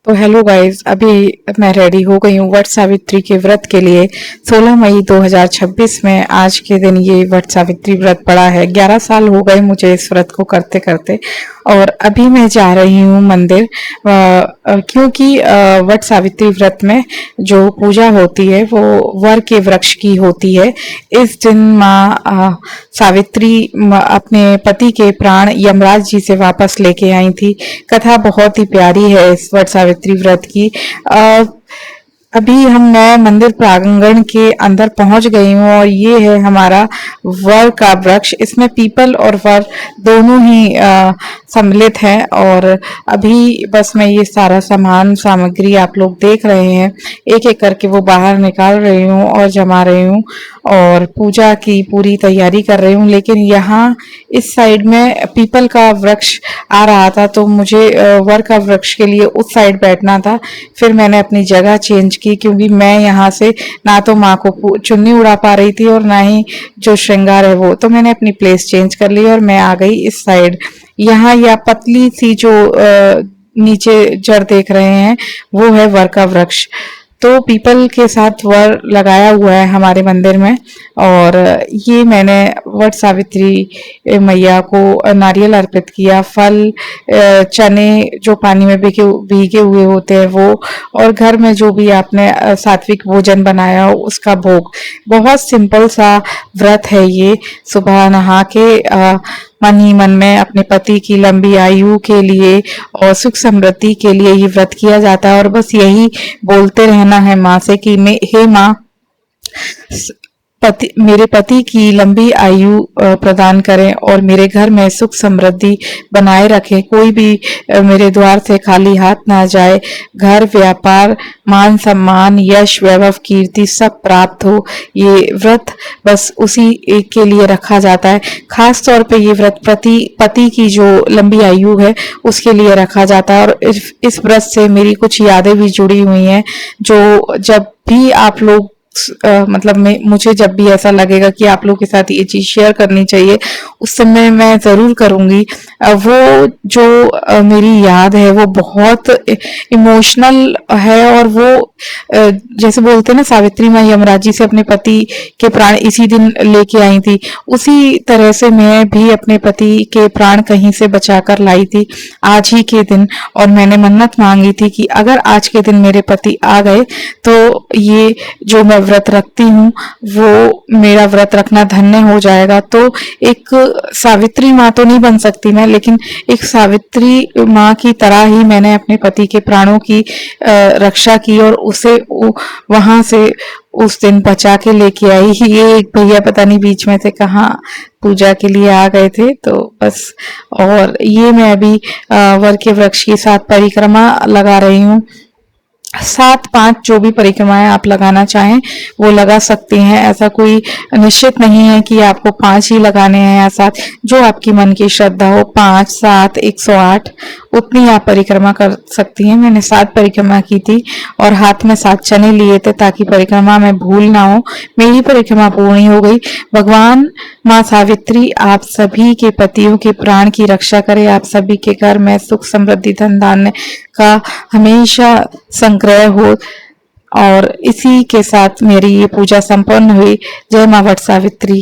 तो hello guys, अभी मैं रेडी हो गई हूँ वट सावित्री के व्रत के लिए। 16 मई 2026 में आज के दिन ये वट सावित्री व्रत पड़ा है। 11 साल हो गए मुझे इस व्रत को करते करते। और अभी मैं जा रही हूँ मंदिर, क्योंकि वट सावित्री व्रत में जो पूजा होती है वो वर के वृक्ष की होती है। इस दिन माँ सावित्री अपने पति के प्राण यमराज जी से वापस लेके आई थी। कथा बहुत ही प्यारी है इस वट सावित्री व्रत की। अभी मैं मंदिर प्रांगण के अंदर पहुंच गई हूँ और ये है हमारा वर का वृक्ष। इसमें पीपल और वर दोनों ही सम्मिलित है। और अभी बस मैं ये सारा सामान सामग्री आप लोग देख रहे हैं, एक एक करके वो बाहर निकाल रही हूँ और जमा रही हूँ और पूजा की पूरी तैयारी कर रही हूँ। लेकिन यहाँ इस साइड में पीपल का वृक्ष आ रहा था तो मुझे वर का वृक्ष के लिए उस साइड बैठना था। फिर मैंने अपनी जगह चेंज की, क्योंकि मैं यहाँ से ना तो माँ को चुन्नी उड़ा पा रही थी और ना ही जो श्रृंगार है वो, तो मैंने अपनी प्लेस चेंज कर ली और मैं आ गई इस साइड। यहाँ या पतली सी जो नीचे जड़ देख रहे हैं वो है वर का वृक्ष। तो पीपल के साथ वर लगाया हुआ है हमारे मंदिर में। और ये मैंने वट सावित्री मैया को नारियल अर्पित किया, फल, चने जो पानी में भीगे हुए होते हैं वो, और घर में जो भी आपने सात्विक भोजन बनाया हो उसका भोग। बहुत सिंपल सा व्रत है ये। सुबह नहा के मन ही मन में अपने पति की लंबी आयु के लिए और सुख समृद्धि के लिए ये व्रत किया जाता है। और बस यही बोलते रहना है माँ से कि हे माँ, मेरे पति की लंबी आयु प्रदान करें और मेरे घर में सुख समृद्धि बनाए रखें। कोई भी मेरे द्वार से खाली हाथ ना जाए। घर, व्यापार, मान सम्मान, यश, वैभव, कीर्ति सब प्राप्त हो। ये व्रत बस उसी एक के लिए रखा जाता है। खास तौर पे ये व्रत पति की जो लंबी आयु है उसके लिए रखा जाता है। और इस व्रत से मेरी कुछ यादें भी जुड़ी हुई हैं, जो जब भी आप लोग मतलब मुझे जब भी ऐसा लगेगा कि आप लोगों के साथ ये चीज शेयर करनी चाहिए, उस समय मैं जरूर करूंगी। वो जो मेरी याद है वो बहुत इमोशनल है। और वो जैसे बोलते हैं ना, सावित्री माँ यमराज जी से अपने पति के प्राण इसी दिन लेके आई थी, उसी तरह से मैं भी अपने पति के प्राण कहीं से बचाकर लाई थी आज ही के दिन। और मैंने मन्नत मांगी थी कि अगर आज के दिन मेरे पति आ गए तो ये जो मैं व्रत रखती हूँ वो मेरा व्रत रखना धन्य हो जाएगा। तो एक सावित्री माँ तो नहीं बन सकती मैं, लेकिन एक सावित्री माँ की तरह ही मैंने अपने पति के प्राणों की रक्षा की और उसे वहां से उस दिन बचा के लेके आई। ये एक भैया पता नहीं बीच में से कहाँ पूजा के लिए आ गए थे, तो बस। और ये मैं अभी वर के वृक्ष की 7 परिक्रमा लगा रही हूँ। 7, 5 जो भी परिक्रमाएं आप लगाना चाहें वो लगा सकती हैं। ऐसा कोई निश्चित नहीं है कि आपको 5 ही लगाने हैं या 7, जो आपकी मन की श्रद्धा हो। 5, 7, 108 उतनी आप परिक्रमा कर सकती हैं। मैंने 7 परिक्रमा की थी और हाथ में 7 चने लिए थे ताकि परिक्रमा में भूल ना हो। मेरी परिक्रमा पूर्ण हो गई। भगवान माँ सावित्री आप सभी के पतियों के प्राण की रक्षा करे, आप सभी के घर में सुख समृद्धि धन धान्य का हमेशा संग्रह हो। और इसी के साथ मेरी ये पूजा संपन्न हुई। जय माँ वट सावित्री।